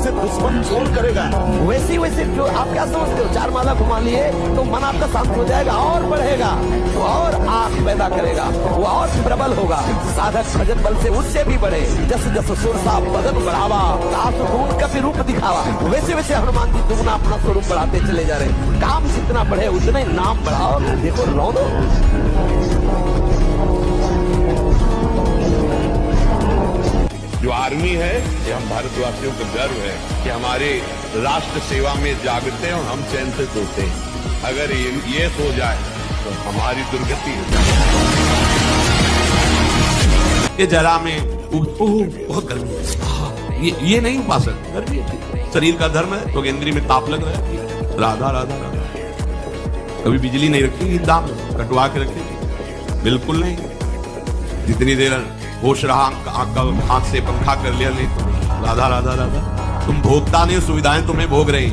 से दुश्मन जोड़ करेगा। वैसे वैसे जो आप क्या समझते हो, 4 माला घुमा लिए तो मन आपका शांत हो जाएगा और बढ़ेगा, वो और आग पैदा करेगा, वो और प्रबल होगा। साधक भजन बल से उससे भी बढ़े। जस जस सुर सा बदन बढ़ावा, सुकून का भी रूप दिखावा। वैसे वैसे हनुमान जी दुगना अपना स्वरूप बढ़ाते चले जा रहे। काम जितना बढ़े उतना ही नाम बढ़ाओ। देखो रौदो जो आर्मी है, ये हम भारतवासियों को गर्व है कि हमारे राष्ट्र सेवा में जागते हैं और हम चैन से सोते हैं। अगर ये सो जाए तो हमारी दुर्गति हो जाए। ये जरा में बहुत गर्मी, ये नहीं पा सकते। गर्मी शरीर का धर्म है, तो इंद्री में ताप लग रहा है। राधा राधा राधा। कभी बिजली नहीं रखेगी, दाम कटवा के रखेगी? बिल्कुल नहीं। जितनी देर होश रहा हाथ से पंखा कर लिया, नहीं तो राधा राधा राधा। तुम भोगता नहीं, सुविधाएं तुम्हें भोग रही।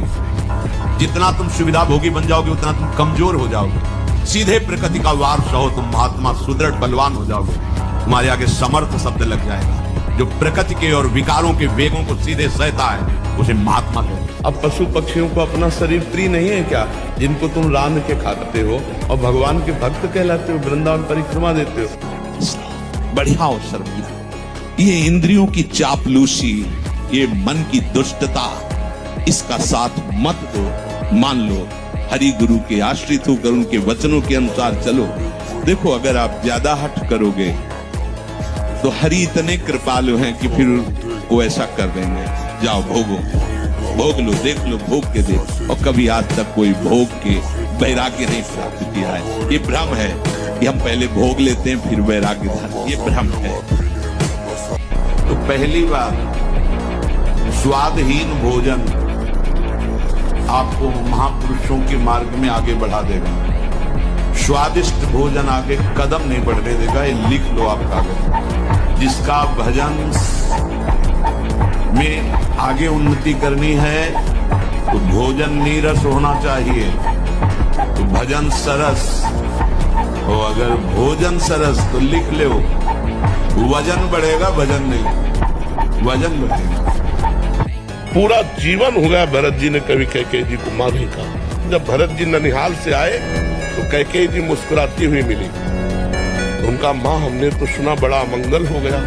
जितना तुम सुविधा भोगी बन जाओगे उतना तुम कमजोर हो जाओगे। सीधे प्रकृति का वार सहो, तुम महात्मा सुदृढ़ बलवान हो जाओगे। तुम्हारे आगे समर्थ शब्द लग जाएगा। जो प्रकृति के और विकारों के वेगों को सीधे सहता है उसे महात्मा कहते। अब पशु पक्षियों को अपना शरीर प्रिय नहीं है क्या, जिनको तुम रांध के खाते हो और भगवान के भक्त कहलाते हो, वृंदावन परिक्रमा देते हो? बढ़िया अवसर मिला। ये इंद्रियों की चापलूसी, ये मन की दुष्टता, इसका साथ मत दो। मान लो हरि गुरु के आश्रित होकर उनके वचनों के अनुसार चलो। देखो अगर आप ज्यादा हट करोगे तो हरि इतने कृपालु हैं कि फिर वो ऐसा कर देंगे। जाओ भोगो, भोग लो, देख लो, भोग के देख। और कभी आज तक कोई भोग के वैराग्य नहीं प्राप्त किया है। ये भ्रम है कि हम पहले भोग लेते हैं फिर वैराग्य धन, ये भ्रम है। तो पहली बार स्वादहीन भोजन आपको महापुरुषों के मार्ग में आगे बढ़ा देगा। स्वादिष्ट भोजन आगे कदम नहीं बढ़ने देगा। ये लिख लो आप कागज। जिसका भजन में आगे उन्नति करनी है तो भोजन नीरस होना चाहिए, तो भजन सरस हो। अगर भोजन सरस तो लिख लो, वजन बढ़ेगा, भजन नहीं, वजन बढ़ेगा। पूरा जीवन हो गया भरत जी ने कभी कैकेयी जी को मां नहीं कहा। जब भरत जी ननिहाल से आए तो कैकेयी जी मुस्कुराती हुई मिली। उनका मां हमने तो सुना बड़ा मंगल हो गया,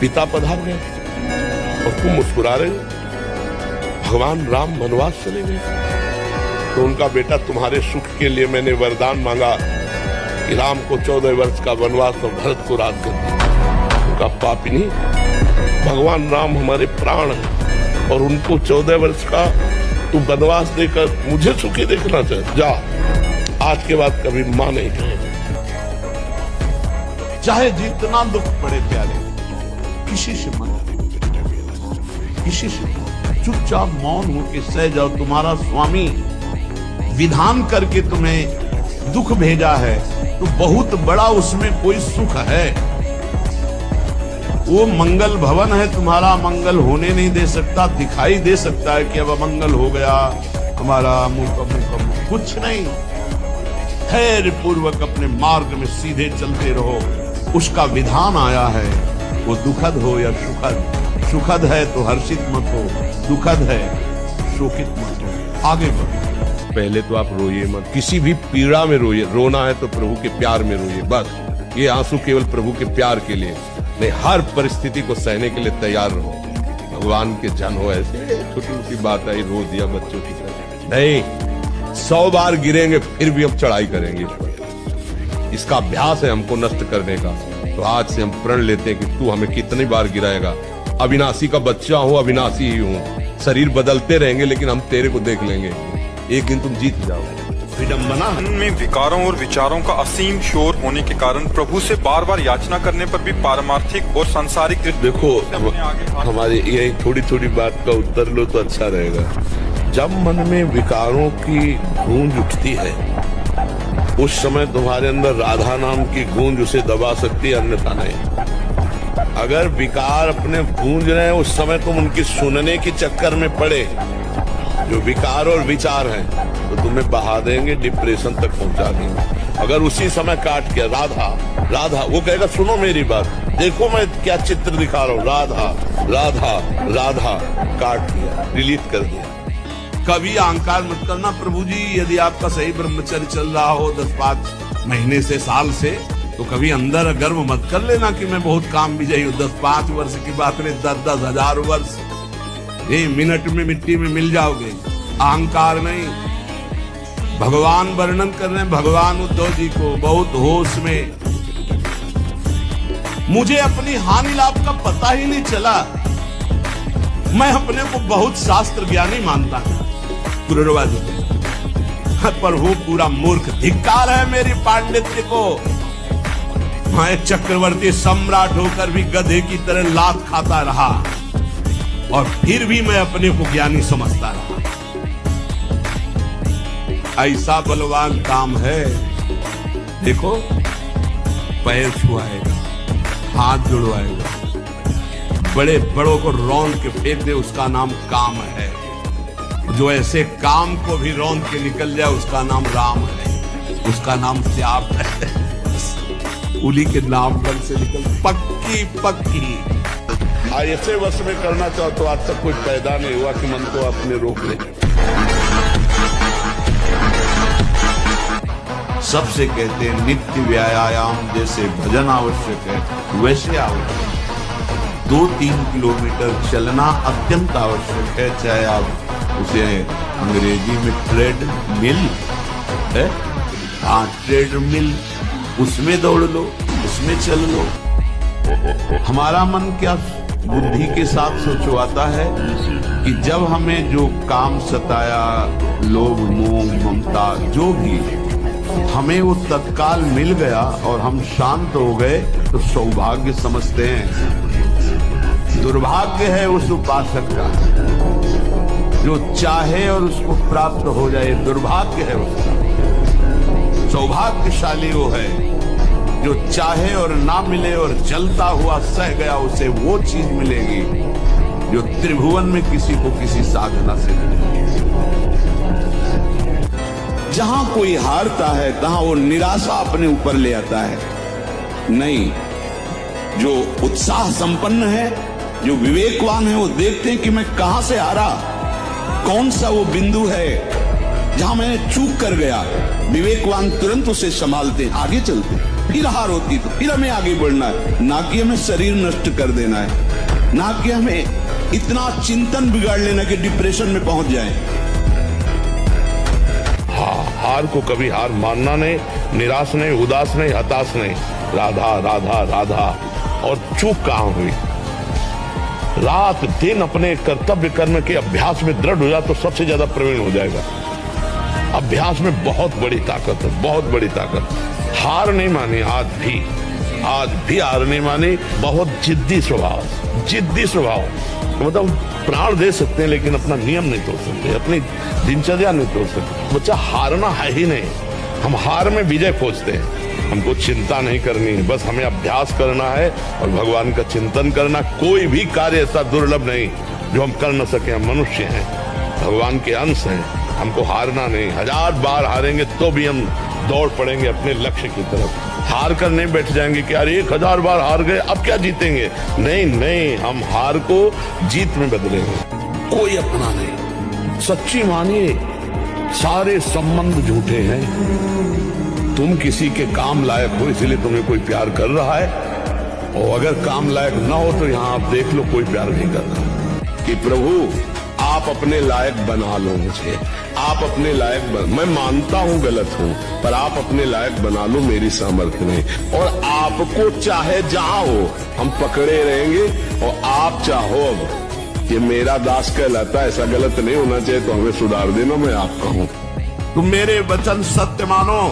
पिता पधार गए और तुम मुस्कुरा रहे हो। भगवान राम वनवास चले गए तो उनका बेटा तुम्हारे सुख के लिए मैंने वरदान मांगा कि राम को 14 वर्ष का वनवास और भरत को राज कर दिया। उनका पापिनी भगवान राम हमारे प्राण हैं और उनको 14 वर्ष का तू वनवास देकर मुझे सुखी देखना चाहे। जा, आज के बाद कभी मां नहीं कहेगा। चाहे जितना दुख पड़े प्यारे, किसी से मत, किसी से चुपचाप मौन होकर सह जाओ। तुम्हारा स्वामी विधान करके तुम्हें दुख भेजा है तो बहुत बड़ा उसमें कोई सुख है। वो मंगल भवन है, तुम्हारा मंगल होने नहीं दे सकता। दिखाई दे सकता है कि अब अमंगल हो गया हमारा, कुछ नहीं। धैर्य पूर्वक अपने मार्ग में सीधे चलते रहो। उसका विधान आया है, वो दुखद हो या सुखद। सुखद है तो हर्षित मत हो, दुखद है शोकित मत हो। आगे बढ़ो। पहले तो आप रोइए मत, किसी भी पीड़ा में रोइए। रोना है तो प्रभु के प्यार में रोइए, बस। ये आंसू केवल प्रभु के प्यार के लिए नहीं, हर परिस्थिति को सहने के लिए तैयार रहो। भगवान के जन हो, ऐसे छोटी छोटी बात आई रो दिया बच्चों की तरह नहीं। 100 बार गिरेंगे फिर भी हम चढ़ाई करेंगे। इसका अभ्यास है हमको नष्ट करने का। तो आज से हम प्रण लेते हैं कि तू हमें कितनी बार गिराएगा। अविनाशी का बच्चा हूं, अविनाशी ही हूं। शरीर बदलते रहेंगे लेकिन हम तेरे को देख लेंगे। एक दिन तुम जीत जाओगे। विडंबना में विकारों और विचारों का असीम शोर होने के कारण प्रभु से बार बार याचना करने पर भी पारमार्थिक और सांसारिक। देखो हमारी ये थोड़ी थोड़ी बात का उत्तर लो तो अच्छा रहेगा। जब मन में विकारों की गूंज उठती है उस समय तुम्हारे अंदर राधा नाम की गूंज उसे दबा सकती है, अन्यथा नहीं। अगर विकार अपने गूंज रहे हैं उस समय तुम उनकी सुनने के चक्कर में पड़े, जो विकार और विचार हैं तो तुम्हें बहा देंगे, डिप्रेशन तक पहुंचा देंगे। अगर उसी समय काट के राधा राधा वो कहेगा सुनो मेरी बात, देखो मैं क्या चित्र दिखा रहा हूँ, राधा राधा राधा, काट दिया, डिलीट कर दिया। कभी अहंकार मत करना प्रभु जी, यदि आपका सही ब्रह्मचर्य चल रहा हो 10-5 महीने से, साल से, तो कभी अंदर गर्व मत कर लेना कि मैं बहुत काम विजयी हूँ। 10-5 वर्ष की बात नहीं, 10-10 हजार वर्ष, ये मिनट में मिट्टी में मिल जाओगे। अहंकार नहीं। भगवान वर्णन कर रहे हैं भगवान उद्धव जी को बहुत होश में, मुझे अपनी हानि लाभ का पता ही नहीं चला, मैं अपने को बहुत शास्त्र ज्ञानी मानता हूं। पर वो पूरा मूर्ख, धिक्कार है मेरी पांडित्य को। मैं चक्रवर्ती सम्राट होकर भी गधे की तरह लात खाता रहा और फिर भी मैं अपने को ज्ञानी समझता रहा। ऐसा बलवान काम है। देखो, पैर छुआएगा, हाथ जुड़वाएगा, बड़े बड़ों को रौंद के फेंक दे, उसका नाम काम है। जो ऐसे काम को भी रौंद के निकल जाए, उसका नाम राम है, उसका नाम त्याग है। उली के नाम पर से निकल पक्की पक्की। ऐसे वश में करना चाहो तो आज तक कोई पैदा नहीं हुआ कि मन को अपने रोक ले। सबसे कहते हैं नित्य व्यायाम जैसे भजन आवश्यक है, वैसे आवश्यक। 2-3 किलोमीटर चलना अत्यंत आवश्यक है, चाहे आप उसे अंग्रेजी में ट्रेड मिल है, हाँ ट्रेड मिल, उसमें दौड़ लो, उसमें चल लो। हमारा मन क्या बुद्धि के साथ सोचवाता है कि जब हमें जो काम सताया, लोभ मोह ममता जो भी, हमें वो तत्काल मिल गया और हम शांत हो गए तो सौभाग्य समझते हैं। दुर्भाग्य है उस उपासक का जो चाहे और उसको प्राप्त हो जाए, दुर्भाग्य है उसका। सौभाग्यशाली वो है जो चाहे और ना मिले और जलता हुआ सह गया, उसे वो चीज मिलेगी जो त्रिभुवन में किसी को किसी साधना से मिलेगी। जहां कोई हारता है तहां वो निराशा अपने ऊपर ले आता है। नहीं, जो उत्साह संपन्न है, जो विवेकवान है, वो देखते हैं कि मैं कहां से हारा, कौन सा वो बिंदु है जहां मैंने चूक कर गया। विवेकवान तुरंत उसे संभालते, आगे चलते। फिर हार होती तो फिर हमें आगे बढ़ना है, ना कि हमें शरीर नष्ट कर देना है, ना कि हमें इतना चिंतन बिगाड़ लेना कि डिप्रेशन में पहुंच जाए। हार को कभी हार मानना नहीं, निराश नहीं, उदास नहीं, हताश नहीं। राधा राधा राधा। और चूक कहां हुई? रात दिन अपने कर्तव्य कर्म के अभ्यास में दृढ़ हो जाए तो सबसे ज्यादा प्रवीण हो जाएगा। अभ्यास में बहुत बड़ी ताकत है, बहुत बड़ी ताकत। हार नहीं मानी, आज भी हार नहीं मानी। बहुत जिद्दी स्वभाव, जिद्दी स्वभाव, मतलब प्राण दे सकते हैं लेकिन अपना नियम नहीं तोड़ सकते, अपनी दिनचर्या नहीं तोड़ सकते। बच्चा हारना है ही नहीं। हम हार में विजय खोजते हैं। हमको चिंता नहीं करनी है, बस हमें अभ्यास करना है और भगवान का चिंतन करना। कोई भी कार्य ऐसा दुर्लभ नहीं जो हम कर न सके। हम मनुष्य हैं, भगवान के अंश हैं, हमको हारना नहीं। 1000 बार हारेंगे तो भी हम दौड़ पड़ेंगे अपने लक्ष्य की तरफ। हार कर नहीं बैठ जाएंगे कि यार 1000 बार हार गए, अब क्या जीतेंगे। नहीं नहीं, हम हार को जीत में बदलेंगे। कोई अपना नहीं। सच्ची मानिए, सारे संबंध झूठे हैं। तुम किसी के काम लायक हो इसलिए तुम्हें कोई प्यार कर रहा है, और अगर काम लायक ना हो तो यहां आप देख लो कोई प्यार नहीं कर रहा। कि प्रभु आप अपने लायक बना लो मुझे, आप अपने लायक मैं मानता हूं गलत हूं, पर आप अपने लायक बना लो, मेरी सामर्थ्य नहीं। और आपको चाहे जहां हो हम पकड़े रहेंगे, और आप चाहो अब ये मेरा दास कहलाता है, ऐसा गलत नहीं होना चाहिए तो हमें सुधार देना। मैं आपका हूं। तुम मेरे वचन सत्य मानो।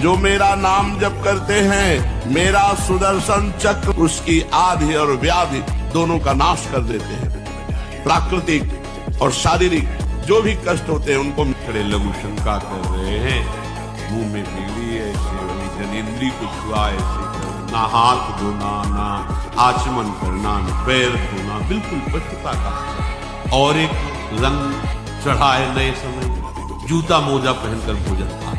जो मेरा नाम जप करते हैं, मेरा सुदर्शन चक्र उसकी आधि और व्याधि दोनों का नाश कर देते हैं। प्राकृतिक और शारीरिक जो भी कष्ट होते हैं उनको खड़े लघु शंका कर रहे हैं। मुंह में बिगड़ी ऐसे जनेंद्री को छुआ ऐसे करना, ना हाथ धोना, ना आचमन करना, ना पैर धोना, बिल्कुल पशुता का। और एक रंग चढ़ाए नए समय, जूता मोजा पहनकर भोजन खा।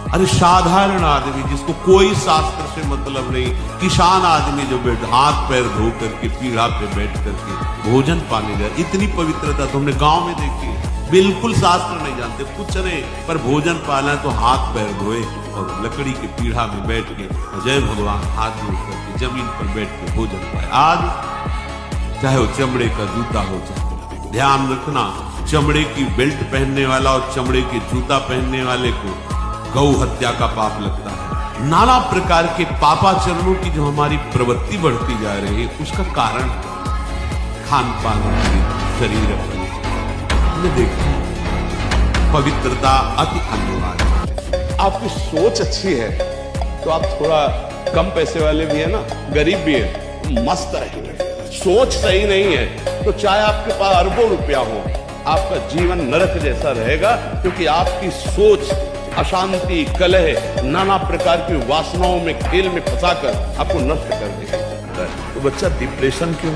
अरे साधारण आदमी जिसको कोई शास्त्र से मतलब नहीं, किसान आदमी जो हाथ पैर धो करके पीढ़ा पे बैठ करके भोजन पाने जाए, इतनी पवित्रता तुमने गांव में देखी है। बिल्कुल शास्त्र नहीं जानते, कुछ नहीं, पर भोजन पाना तो हाथ पैर धोए और लकड़ी के पीढ़ा में बैठ के जय भगवान हाथ जोड़ करके जमीन पर बैठ के भोजन पाए। आज चाहे वो चमड़े का जूता हो, चाहे ध्यान रखना, चमड़े की बेल्ट पहनने वाला और चमड़े के जूता पहनने वाले को गौ हत्या का पाप लगता है। नाना प्रकार के पापाचरणों की जो हमारी प्रवृत्ति बढ़ती जा रही है, उसका कारण खान पान, शरीर में देखा पवित्रता अति अनिवार्य है। आपकी सोच अच्छी है तो आप थोड़ा कम पैसे वाले भी है ना, गरीब भी है, मस्त रहेंगे। सोच सही नहीं है तो चाहे आपके पास अरबों रुपया हो, आपका जीवन नरक जैसा रहेगा, क्योंकि आपकी सोच अशांति, कलह, नाना प्रकार की वासनाओं में, खेल में फंसाकर आपको नष्ट कर देगा। तो बच्चा डिप्रेशन क्यों,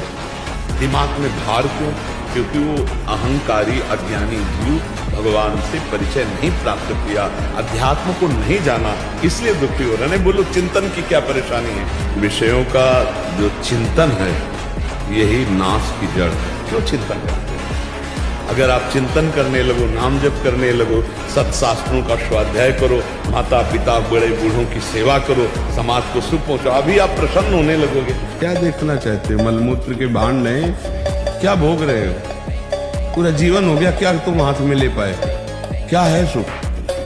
दिमाग में भार क्यों? क्योंकि वो अहंकारी अज्ञानी जीव भगवान से परिचय नहीं प्राप्त किया, अध्यात्म को नहीं जाना, इसलिए दुखी हो रहा। नहीं बोलो चिंतन की क्या परेशानी है? विषयों का जो चिंतन है यही नाश की जड़ है। क्यों चिंतन करते हैं? अगर आप चिंतन करने लगो, नाम जप करने लगो, सत्शास्त्रों का स्वाध्याय करो, माता पिता बड़े बूढ़ों की सेवा करो, समाज को सुख पहुंचाओ, अभी आप प्रसन्न होने लगोगे। क्या देखना चाहते हो? मलमूत्र के भांड नहीं, क्या भोग रहे हो? पूरा जीवन हो गया, क्या तुम हाथ में ले पाए? क्या है सुख?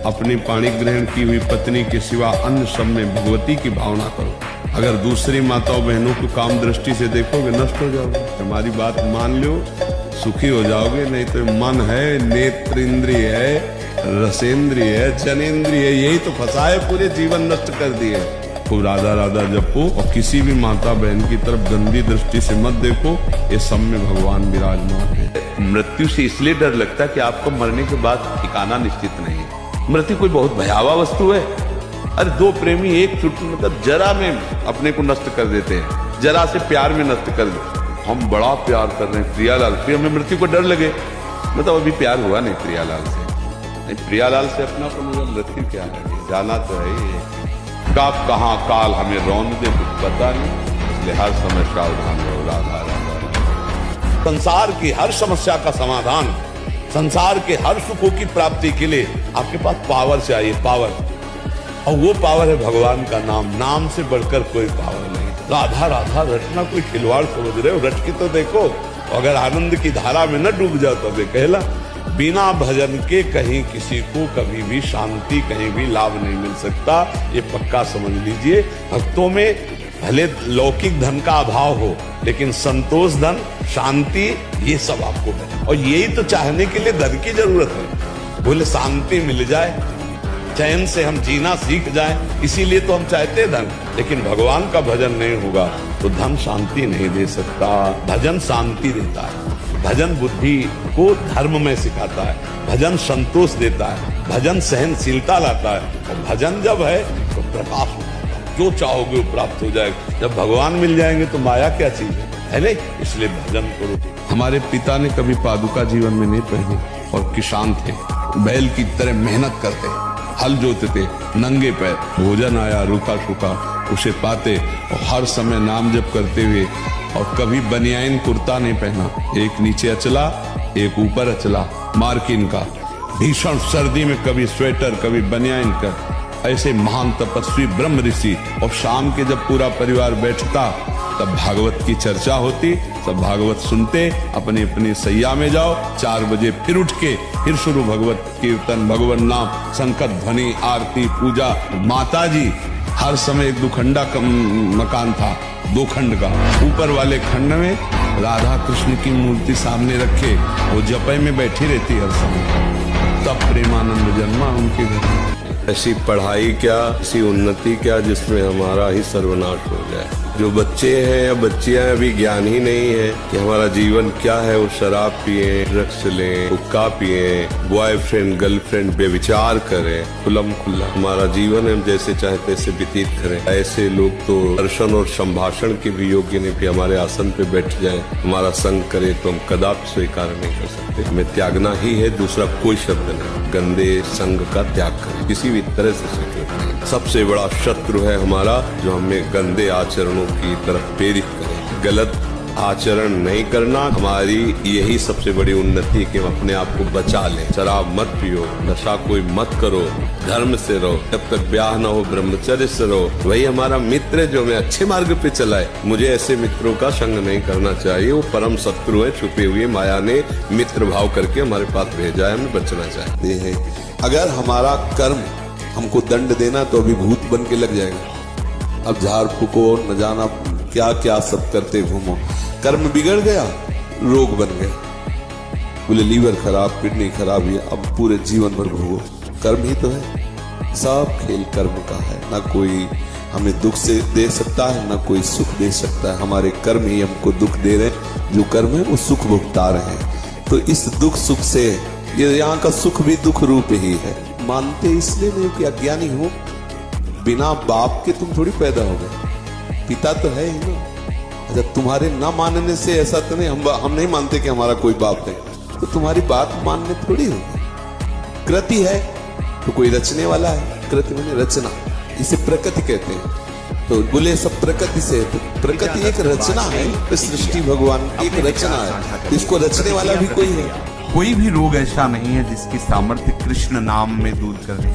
अपनी पाणी ग्रहण की हुई पत्नी के सिवा अन्य सब में भगवती की भावना करो। अगर दूसरी माताओं बहनों को काम दृष्टि से देखोगे, नष्ट हो जाओगे। हमारी बात मान लो, सुखी हो जाओगे। नहीं तो मन है, नेत्र इंद्रिय है, रसेंद्रिय है, जनेन्द्रिय है, यही तो फंसाए, पूरे जीवन नष्ट कर दिए। खूब राधा राधा जपो और किसी भी माता बहन की तरफ गंदी दृष्टि से मत देखो, ये सब में भगवान विराजमान है। मृत्यु से इसलिए डर लगता है कि आपको मरने के बाद ठिकाना निश्चित नहीं है। मृत्यु कोई बहुत भयावह वस्तु है। अरे दो प्रेमी एक चुटकी मतलब जरा में अपने को नष्ट कर देते हैं, जरा से प्यार में नष्ट कर देते। हम बड़ा प्यार कर रहे हैं प्रियालाल, फिर हमें मृत्यु को डर लगे, मतलब अभी प्यार हुआ नहीं प्रियालाल से। नहीं, प्रियालाल से अपना को मुझे मृत्यु क्या है जाना तो है ही। कब कहाँ काल हमें रौंद दे कुछ पता नहीं, इसलिए हर समय सावधान रहो। राधा राधा। संसार की हर समस्या का समाधान, संसार के हर सुखों की प्राप्ति के लिए आपके पास पावर चाहिए, पावर। और वो पावर है भगवान का नाम। नाम से बढ़कर कोई पावर नहीं। राधा राधा रटना कोई खिलवाड़ समझ रहे हो? रट के तो देखो, अगर आनंद की धारा में न डूब जाओ तो कहला बिना भजन के कहीं किसी को कभी भी शांति, कहीं भी लाभ नहीं मिल सकता। ये पक्का समझ लीजिए। भक्तों में भले लौकिक धन का अभाव हो, लेकिन संतोष, धन, शांति, ये सब आपको है। और यही तो चाहने के लिए धन की जरूरत है। बोले शांति मिल जाए, चैन से हम जीना सीख जाएं, इसीलिए तो हम चाहते हैं धन। लेकिन भगवान का भजन नहीं होगा तो धन शांति नहीं दे सकता। भजन शांति देता है, भजन बुद्धि को धर्म में सिखाता है, भजन संतोष देता है, भजन सहनशीलता लाता है। और भजन जब है तो प्रकाश होता है, जो चाहोगे वो प्राप्त हो जाएगा। जब भगवान मिल जाएंगे तो माया क्या चीज है नहीं? इसलिए भजन करो। हमारे पिता ने कभी पादुका जीवन में नहीं पहनी और किसान थे, बैल की तरह मेहनत करते, हल जोतते, नंगे पैर। भोजन आया रूखा सूखा उसे पाते और हर समय नाम जप करते हुए, और कभी बनियाइन कुर्ता नहीं पहना, एक नीचे अचला एक ऊपर अचला मार्किन का। भीषण सर्दी में कभी स्वेटर कभी बनियाइन का। ऐसे महान तपस्वी ब्रह्म ऋषि। और शाम के जब पूरा परिवार बैठता तब भागवत की चर्चा होती, सब भागवत सुनते, अपनी अपनी सैया में जाओ। 4 बजे फिर उठ के फिर शुरू भगवत कीर्तन, भगवान नाम, शंकर ध्वनि, आरती, पूजा। माताजी हर समय एक 2 खंडा का मकान था, 2 खंड का। ऊपर वाले खंड में राधा कृष्ण की मूर्ति सामने रखे, वो जपय में बैठी रहती हर समय। तब प्रेमानंद जन्मा उनके घर। ऐसी पढ़ाई क्या, ऐसी उन्नति क्या जिसमें हमारा ही सर्वनाश हो जाए। जो बच्चे हैं या बच्चियां अभी ज्ञान ही नहीं है कि हमारा जीवन क्या है, वो शराब पिए, ड्रग्स लें, हुक्का पिए, बॉयफ्रेंड गर्लफ्रेंड बेविचार करें, खुल्लम खुल्ला हमारा जीवन हम जैसे चाहे तैसे व्यतीत करें। ऐसे लोग तो दर्शन और संभाषण के भी योग्य नहीं, फिर हमारे आसन पे बैठ जाए, हमारा संग करे तो हम कदापि स्वीकार नहीं कर सकते। हमें त्यागना ही है, दूसरा कोई शब्द नहीं। गंदे संग का त्याग करें, किसी भी तरह से स्वीकृत नहीं। सबसे बड़ा शत्रु है हमारा जो हमें गंदे आचरणों की तरफ प्रेरित करे। गलत आचरण नहीं करना हमारी यही सबसे बड़ी उन्नति है कि हम अपने आप को बचा लें। शराब मत पियो, नशा कोई मत करो, धर्म से रहो, जब तक ब्याह न हो ब्रह्मचर्य से रहो। वही हमारा मित्र जो हमें अच्छे मार्ग पे चलाए। मुझे ऐसे मित्रों का संग नहीं करना चाहिए, वो परम शत्रु है। छुपे हुए माया ने मित्र भाव करके हमारे पास भेजा है, हमें बचना चाहिए। अगर हमारा कर्म हमको दंड देना तो अभी भूत बन के लग जाएगा। अब झाड़ फूको, न जाना क्या क्या सब करते घूमो, कर्म बिगड़ गया, रोग बन गया। बोले लीवर खराब, किडनी खराब, ये अब पूरे जीवन भर भोगो। कर्म ही तो है, सब खेल कर्म का है। ना कोई हमें दुख से दे सकता है, ना कोई सुख दे सकता है। हमारे कर्म ही हमको दुख दे रहे हैं, जो कर्म है वो सुख भुगता रहे हैं। तो इस दुख सुख से, ये यहाँ का सुख भी दुख रूप ही है। मानते इसलिए नहीं कि अज्ञानी हो, बिना बाप के तुम थोड़ी पैदा हो गए, पिता तो है ही ना। अच्छा, तुम्हारे ना मानने से ऐसा तो नहीं, हम नहीं मानते कि हमारा कोई बाप है, तो तुम्हारी बात मानने थोड़ी होगी। कृति है तो कोई रचने वाला है, कृति माने रचना, इसे प्रकृति कहते हैं। तो बोले सब प्रकृति से, तो प्रकृति एक रचना है, सृष्टि भगवान की एक रचना है, इसको रचने वाला भी कोई है। कोई भी रोग ऐसा नहीं है जिसकी सामर्थ्य कृष्ण नाम में दूर कर दे।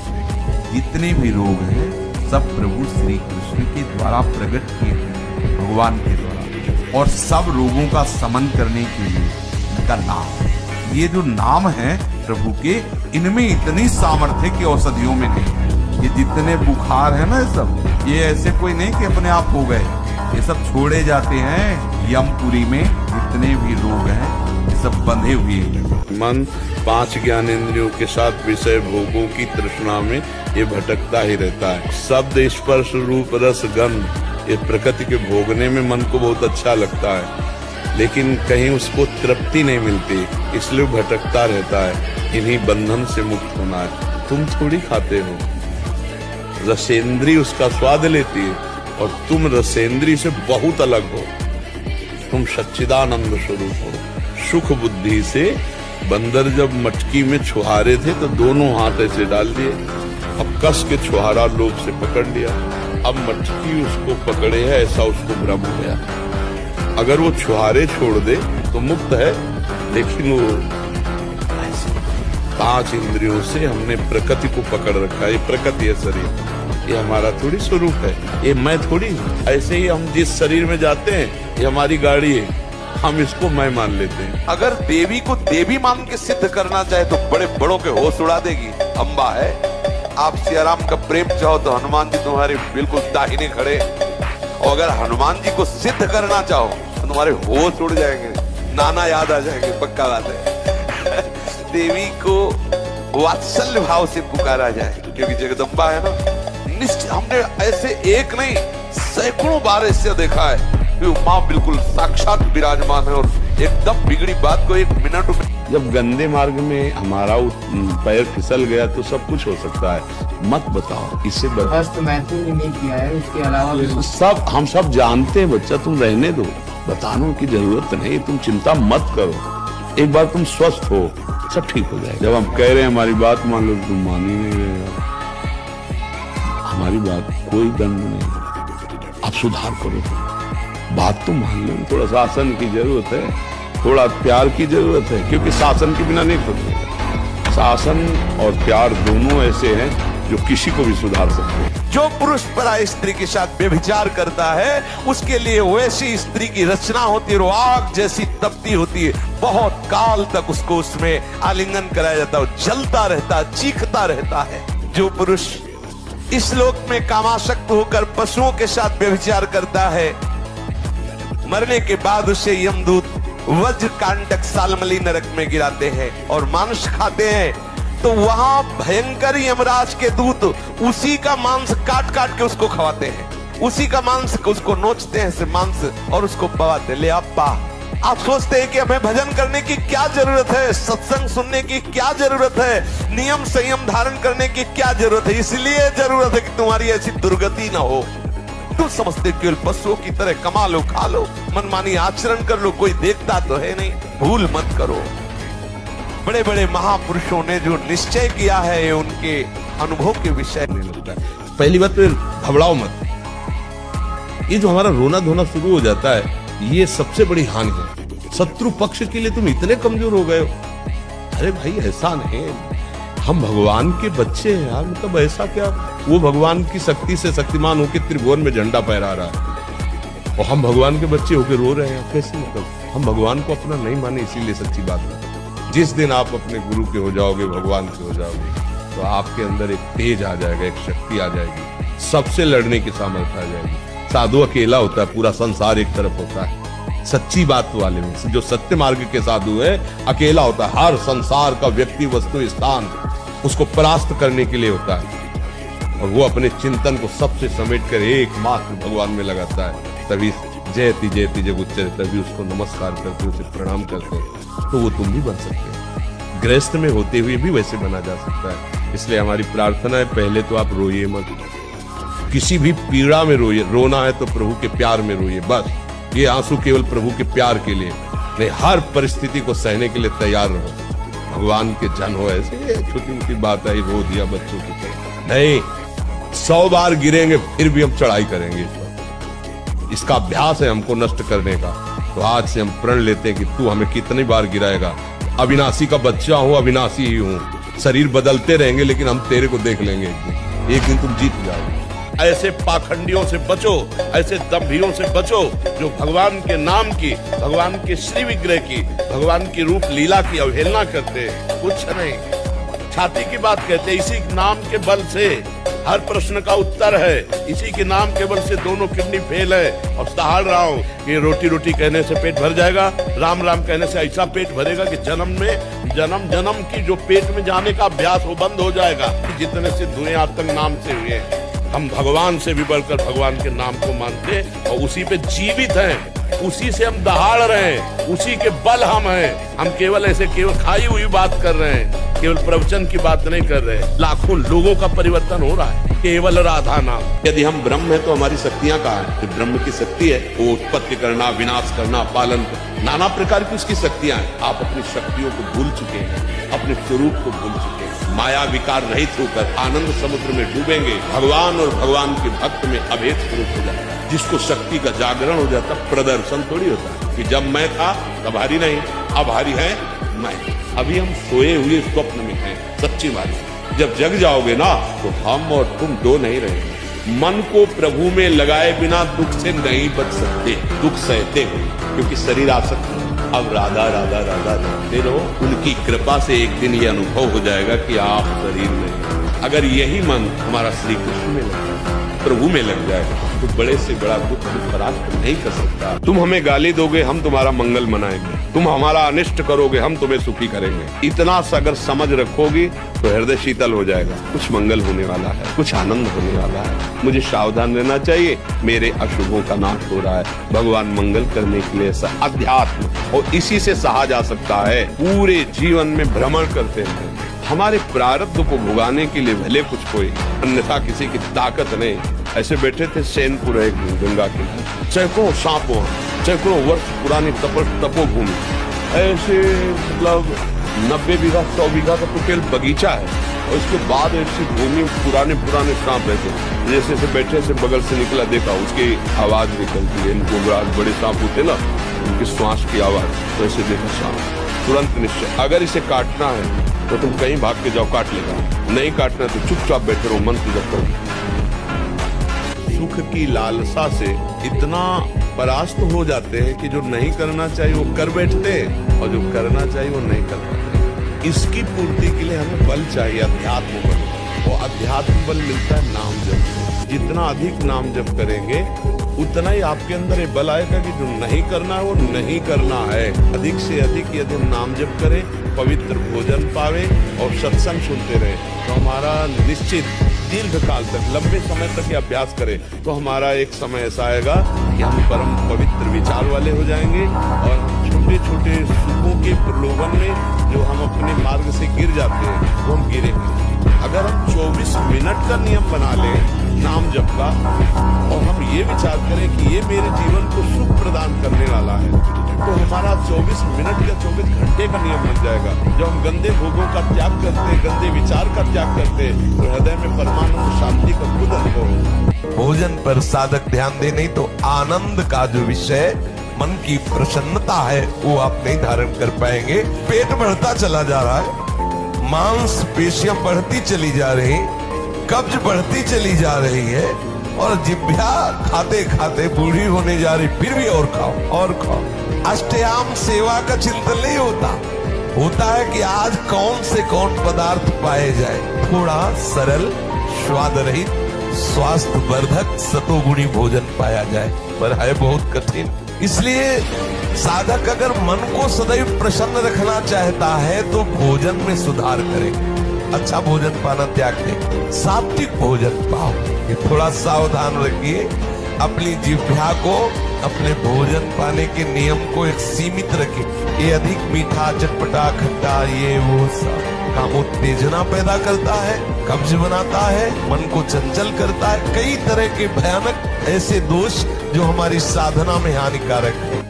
जितने भी रोग हैं सब प्रभु श्री कृष्ण के द्वारा प्रकट किए हैं, भगवान के द्वारा, और सब रोगों का समन करने के लिए इनका नाम, ये जो नाम है प्रभु के, इनमें इतनी सामर्थ्य की औषधियों में नहीं है। ये जितने बुखार है ना, सब ये ऐसे कोई नहीं कि अपने आप हो गए, ये सब छोड़े जाते हैं यमपुरी में। जितने भी रोग हैं ये सब बंधे हुए हैं। मन 5 ज्ञानेंद्रियों के साथ विषय भोगों की तृष्णा में ये भटकता ही रहता है। शब्द स्पर्श रूप रस गंध, ये प्रकृति के भोगने में मन को बहुत अच्छा लगता है, लेकिन कहीं उसको तृप्ति नहीं मिलती, इसलिए भटकता रहता है। इन्हीं बंधन से मुक्त होना है। तुम थोड़ी खाते हो, रसेंद्री उसका स्वाद लेती है, और तुम रसेंद्री से बहुत अलग हो। तुम सच्चिदानंद स्वरूप हो। सुख बुद्धि से बंदर जब मटकी में छुहारे थे तो दोनों हाथ ऐसे डाल दिए, अब कस के छुहारा लोभ से पकड़ लिया, अब मटकी उसको पकड़े है, ऐसा उसको भ्रम हो गया। अगर वो छुहारे छोड़ दे तो मुक्त है, लेकिन वो 5 इंद्रियों से हमने प्रकृति को पकड़ रखा है। ये प्रकृति है शरीर, ये हमारा थोड़ी स्वरूप है, ये मैं थोड़ी हूँ। ऐसे ही हम जिस शरीर में जाते हैं, ये हमारी गाड़ी है, हम इसको मैं मान लेते हैं। अगर देवी को देवी मान के सिद्ध करना चाहे तो बड़े बड़ों के होश उड़ा देगी। अम्बा है, आप सियाराम का प्रेम चाहो तो हनुमान जी तुम्हारे बिल्कुल दाहिने खड़े, और अगर हनुमान जी को सिद्ध करना चाहो तो तुम्हारे होश उड़ जाएंगे, नाना याद आ जाएंगे, पक्का बात है। देवी को वात्सल्य भाव से पुकारा जाए, क्योंकि जगदम्बा है ना। निश्चित हमने ऐसे एक नहीं सैकड़ों बार इससे देखा है कि माँ बिल्कुल साक्षात विराजमान है, और एकदम बिगड़ी बात को 1 मिनट में। जब गंदे मार्ग में हमारा पैर फिसल गया तो सब कुछ हो सकता है। मत बताओ, इससे मैथुन नहीं किया है, उसके अलावा सब हम सब जानते हैं। बच्चा तुम रहने दो, बताने की जरूरत नहीं, तुम चिंता मत करो। एक बार तुम स्वस्थ हो, सब ठीक हो जाएगा। जब हम कह रहे हैं हमारी बात मान लो, तुम मान ही नहीं रहेगा। हमारी बात कोई दंड नहीं, आप सुधार करो, बात तो मान लो। थोड़ा शासन की जरूरत है, थोड़ा प्यार की जरूरत है, क्योंकि शासन के बिना नहीं खुलेगा। शासन और प्यार दोनों ऐसे हैं जो किसी को भी सुधार सकते हैं। जो पुरुष पराई स्त्री के साथ व्यभिचार करता है, उसके लिए वैसी स्त्री की रचना होती है, वो आग जैसी तपती होती है। बहुत काल तक उसको उसमें आलिंगन कराया जाता है, जलता रहता है, चीखता रहता है। जो पुरुष इस लोक में कामासक्त होकर पशुओं के साथ व्यभिचार करता है, मरने के बाद उसे यमदूत वज्र कांटक सालमली नरक में गिराते हैं और मांस खाते हैं, तो वहां भयंकर यमराज के दूत उसी का मांस काट काट के उसको खवाते हैं। उसी का मांस उसको नोचते हैं से मांस और उसको पवाते ले अप्पा। आप सोचते हैं कि हमें भजन करने की क्या जरूरत है, सत्संग सुनने की क्या जरूरत है, नियम संयम धारण करने की क्या जरूरत है। इसलिए जरूरत है कि तुम्हारी ऐसी दुर्गति ना हो। तुम समझते केवल पशुओं की तरह कमा लो, खा लो, मनमानी आचरण कर लो, कोई देखता तो है नहीं। भूल मत करो। बड़े बड़े महापुरुषों ने जो निश्चय किया है ये उनके अनुभव के विषय में लगता है। पहली बात तो घबराओ मत। ये जो हमारा रोना धोना शुरू हो जाता है ये सबसे बड़ी हानि है। शत्रु पक्ष के लिए तुम इतने कमजोर हो गए हो। अरे भाई ऐसा नहीं, हम भगवान के बच्चे हैं यार। मतलब ऐसा क्या, वो भगवान की शक्ति से शक्तिमान होकर त्रिभुवन में झंडा फहरा रहा है और हम भगवान के बच्चे होकर रो रहे हैं। कैसे? मतलब हम भगवान को अपना नहीं माने। इसीलिए सच्ची बात है, जिस दिन आप अपने गुरु के हो जाओगे, भगवान के हो जाओगे, तो आपके अंदर एक तेज आ जाएगा, एक शक्ति आ जाएगी, सबसे लड़ने की सामर्थ्य आ जाएगी। साधु अकेला होता है, पूरा संसार एक तरफ होता है। सच्ची बात वाले में जो सत्य मार्ग के साधु है अकेला होता है। हर संसार का व्यक्ति, वस्तु, स्थान उसको परास्त करने के लिए होता है और वो अपने चिंतन को सबसे समेट कर एकमात्र भगवान में लगाता है। तभी जयति जयति जब उच्चरे तभी उसको नमस्कार करते, उसे प्रणाम करते, तो वो तुम भी बन सकते हो। गृहस्थ में होते हुए भी वैसे बना जा सकता है। इसलिए हमारी प्रार्थना है, पहले तो आप रोइए मत। किसी भी पीड़ा में रोइए। रोना है तो प्रभु के प्यार में रोइए, बस। ये आंसू केवल प्रभु के प्यार के लिए नहीं, हर परिस्थिति को सहने के लिए तैयार रहो। भगवान के जन हो। ऐसे छोटी मोटी बात है, रो दिया बच्चों की तरह नहीं, 100 बार गिरेंगे फिर भी हम चढ़ाई करेंगे। इसका अभ्यास है हमको नष्ट करने का। तो आज से हम प्रण लेते हैं कि तू हमें कितनी बार गिराएगा। अविनाशी का बच्चा हूं, अविनाशी ही हूं। शरीर बदलते रहेंगे लेकिन हम तेरे को देख लेंगे एक दिन तुम जीत जाओगे। ऐसे पाखंडियों से बचो, ऐसे दंभियों से बचो जो भगवान के नाम की, भगवान के श्री विग्रह की, भगवान की रूप लीला की अवहेलना करते। कुछ नहीं, छाती की बात कहते। इसी नाम के बल से हर प्रश्न का उत्तर है। इसी के नाम के बल से दोनों किडनी फेल है और दहाड़ रहा हूँ कि रोटी रोटी कहने से पेट भर जाएगा, राम राम कहने से ऐसा पेट भरेगा कि जन्म जन्म की जो पेट में जाने का अभ्यास वो बंद हो जाएगा। जितने सिद्ध हुए आज तक नाम से हुए, हम भगवान से भी बढ़कर भगवान के नाम को मानते और उसी पे जीवित हैं, उसी से हम दहाड़ रहे हैं, उसी के बल हम हैं। हम केवल ऐसे केवल खाई हुई बात कर रहे हैं, केवल प्रवचन की बात नहीं कर रहे। लाखों लोगों का परिवर्तन हो रहा है केवल राधा नाम। यदि हम ब्रह्म है तो हमारी शक्तियां कहाँ हैं? तो ब्रह्म की शक्ति है वो उत्पत्ति करना, विनाश करना, पालन करना, नाना प्रकार की उसकी शक्तियां हैं। आप अपनी शक्तियों को भूल चुके हैं, अपने स्वरूप को भूल चुके हैं। माया विकार रहित होकर आनंद समुद्र में डूबेंगे। भगवान और भगवान के भक्त में अभेद स्वरूप हो जाता है, जिसको शक्ति का जागरण हो जाता। प्रदर्शन थोड़ी होता है कि जब मैं था तब हारी नहीं, अब हारी है मैं। अभी हम सोए हुए स्वप्न में हैं। सच्ची बात, जब जग जाओगे ना तो हम और तुम दो नहीं रहेंगे। मन को प्रभु में लगाए बिना दुख से नहीं बच सकते। दुख सहते हो क्योंकि शरीर आसक्त है। अब राधा राधा राधा जानते रहो, उनकी कृपा से एक दिन ये अनुभव हो जाएगा कि आप शरीर में। अगर यही मन हमारा श्री कृष्ण में लग जाए, प्रभु में लग जाए, तो बड़े से बड़ा दुख परास्त नहीं कर सकता। तुम हमें गाली दोगे, हम तुम्हारा मंगल मनाएंगे। तुम हमारा अनिष्ट करोगे, हम तुम्हें सुखी करेंगे। इतना अगर समझ रखोगी तो हृदय शीतल हो जाएगा। कुछ मंगल होने वाला है, कुछ आनंद होने वाला है। मुझे सावधान रहना चाहिए, मेरे अशुभों का नाश हो रहा है। भगवान मंगल करने के लिए अध्यात्म, और इसी से सहा जा सकता है। पूरे जीवन में भ्रमण करते हैं, हमारे प्रारब्ध को भुगाने के लिए भले कुछ कोई, अन्यथा किसी की ताकत नहीं। ऐसे बैठे थे सैनपुर एक गंगा के, सैकड़ों सांपों, सैकड़ों वर्ष पुरानी तपोभूमि, ऐसे मतलब 90 बीघा 100 बीघा का तो केवल बगीचा है और इसके बाद ऐसी भूमि पुराने सांप रहते। जैसे से बैठे से बगल से निकला, देखा उसकी आवाज निकलती है। इनको बड़े सांप होते ना, उनकी श्वास की आवाज। तो ऐसे देखा सांप, तुरंत निश्चय अगर इसे काटना है तो तुम कहीं भाग के जाओ, काट लेगा। नहीं काटना तो चुपचाप बैठे रहो, मन पूजा करो। सुख की लालसा से इतना परास्त हो जाते हैं कि जो नहीं करना चाहिए वो कर बैठते हैं और जो करना चाहिए वो नहीं कर पाते। इसकी पूर्ति के लिए हमें बल चाहिए, अध्यात्म बल। वो अध्यात्म बल मिलता है नाम जप। जितना अधिक नाम जप करेंगे उतना ही आपके अंदर ये बल आएगा कि जो नहीं करना है वो नहीं करना है। अधिक से अधिक यदि हम नाम जप करें, पवित्र भोजन पावे और सत्संग सुनते रहे, तो हमारा निश्चित दीर्घ काल तक, लंबे समय तक ये अभ्यास करें तो हमारा एक समय ऐसा आएगा कि हम परम पवित्र विचार वाले हो जाएंगे और हम छोटे छोटे सुखों के प्रलोभन में जो हम अपने मार्ग से गिर जाते हैं वो हम गिरेंगे। अगर हम 24 मिनट का नियम बना लें नाम जप का और हम ये विचार करें कि ये मेरे जीवन को सुख प्रदान करने वाला है, तो हमारा 24 मिनट या 24 घंटे का नियम बन जाएगा। जब हम गंदे भोगों का त्याग करते, गंदे विचार का त्याग करते, तो हृदय में परमानंद शांति का खुद अनुभव होगा। भोजन पर साधक ध्यान दे, नहीं तो आनंद का जो विषय मन की प्रसन्नता है वो आप नहीं धारण कर पाएंगे। पेट बढ़ता चला जा रहा है, मांस पेशियां बढ़ती चली जा रही, कब्ज बढ़ती चली जा रही है और जिह्वा खाते खाते बूढ़ी होने जा रही, फिर भी और खाओ और खाओ। अष्टयाम सेवा का चिंतन नहीं होता है कि आज कौन से कौन पदार्थ पाए जाए। थोड़ा सरल, स्वाद रहित, स्वास्थ्य वर्धक सतोगुणी भोजन पाया जाए, पर है बहुत कठिन। इसलिए साधक अगर मन को सदैव प्रसन्न रखना चाहता है तो भोजन में सुधार करे। अच्छा भोजन पाना त्याग दे, सात्विक भोजन पाओ। ये थोड़ा सावधान रखिए, अपनी जिह्वा को, अपने भोजन पाने के नियम को एक सीमित रखिए। ये अधिक मीठा, चटपटा, खट्टा, ये वो सब कामोत्तेजना पैदा करता है, कब्ज बनाता है, मन को चंचल करता है, कई तरह के भयानक ऐसे दोष जो हमारी साधना में हानिकारक है।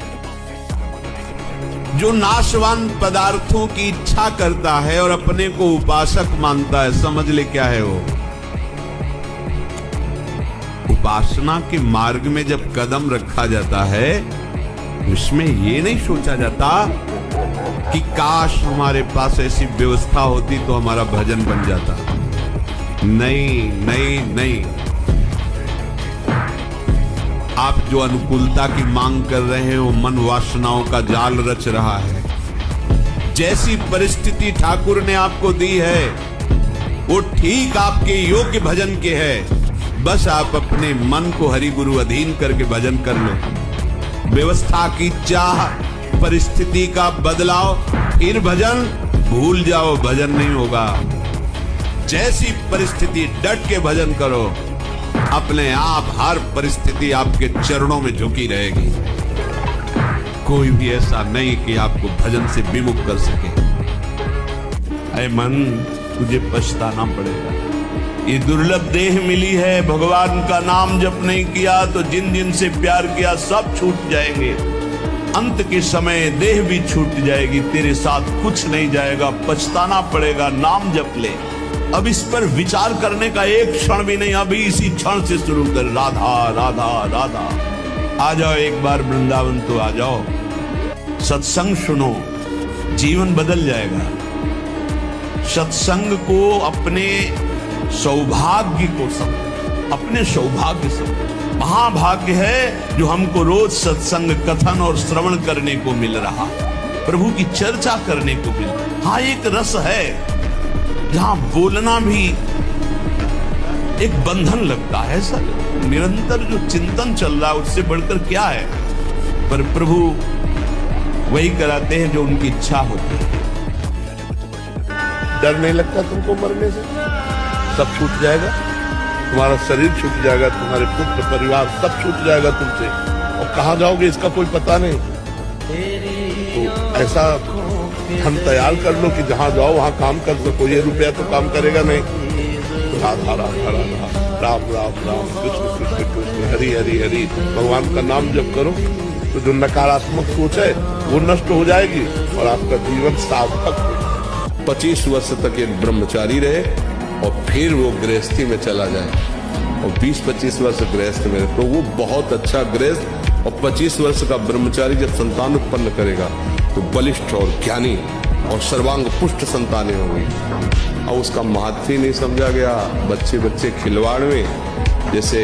जो नाशवान पदार्थों की इच्छा करता है और अपने को उपासक मानता है, समझ ले क्या है वो। उपासना के मार्ग में जब कदम रखा जाता है, उसमें ये नहीं सोचा जाता कि काश हमारे पास ऐसी व्यवस्था होती तो हमारा भजन बन जाता। नहीं नहीं नहीं, आप जो अनुकूलता की मांग कर रहे हैं वो मन वासनाओं का जाल रच रहा है। जैसी परिस्थिति ठाकुर ने आपको दी है वो ठीक आपके योग्य भजन के है। बस आप अपने मन को हरि गुरु अधीन करके भजन कर लो। व्यवस्था की चाह, परिस्थिति का बदलाव, फिर भजन भूल जाओ, भजन नहीं होगा। जैसी परिस्थिति डट के भजन करो, अपने आप हर परिस्थिति आपके चरणों में झुकी रहेगी। कोई भी ऐसा नहीं कि आपको भजन से विमुख कर सके। ऐ मन, तुझे पछताना पड़ेगा। ये दुर्लभ देह मिली है, भगवान का नाम जप नहीं किया तो जिन जिन से प्यार किया सब छूट जाएंगे। अंत के समय देह भी छूट जाएगी, तेरे साथ कुछ नहीं जाएगा, पछताना पड़ेगा। नाम जप ले। अब इस पर विचार करने का एक क्षण भी नहीं, अभी इसी क्षण से शुरू कर। राधा राधा राधा। आ जाओ एक बार वृंदावन तो आ जाओ, सत्संग सुनो, जीवन बदल जाएगा। सत्संग को अपने सौभाग्य को समझो, अपने सौभाग्य समझो। महाभाग्य है जो हमको रोज सत्संग कथन और श्रवण करने को मिल रहा, प्रभु की चर्चा करने को मिल रहा। हाँ, एक रस है जहां बोलना भी एक बंधन लगता है। सर, निरंतर जो चिंतन चल रहा है उससे बढ़कर क्या है। पर प्रभु वही कराते हैं जो उनकी इच्छा होती है। डर नहीं लगता तुमको मरने से? सब छूट जाएगा, तुम्हारा शरीर छूट जाएगा, तुम्हारे पुत्र परिवार सब छूट जाएगा तुमसे, और कहाँ जाओगे इसका कोई पता नहीं। तो ऐसा धन तैयार कर लो कि जहां जाओ वहां काम कर सको। ये रुपया तो काम करेगा नहीं। राधा राधा राधा, राम राम राम, कृष्ण कृष्ण कृष्ण, हरि हरि हरि। भगवान का नाम जप करो तो जो नकारात्मक सोच है वो नष्ट हो जाएगी और आपका जीवन सार्थक हो। 25 वर्ष तक एक ब्रह्मचारी रहे और फिर वो गृहस्थी में चला जाए, और 20-25 वर्ष गृहस्थ में, तो वो बहुत अच्छा गृहस्थ। और 25 वर्ष का ब्रह्मचारी जब संतान उत्पन्न करेगा तो बलिष्ठ और ज्ञानी और सर्वांग पुष्ट संतानें होंगी। और उसका महत्व ही नहीं समझा गया। बच्चे बच्चे खिलवाड़ में जैसे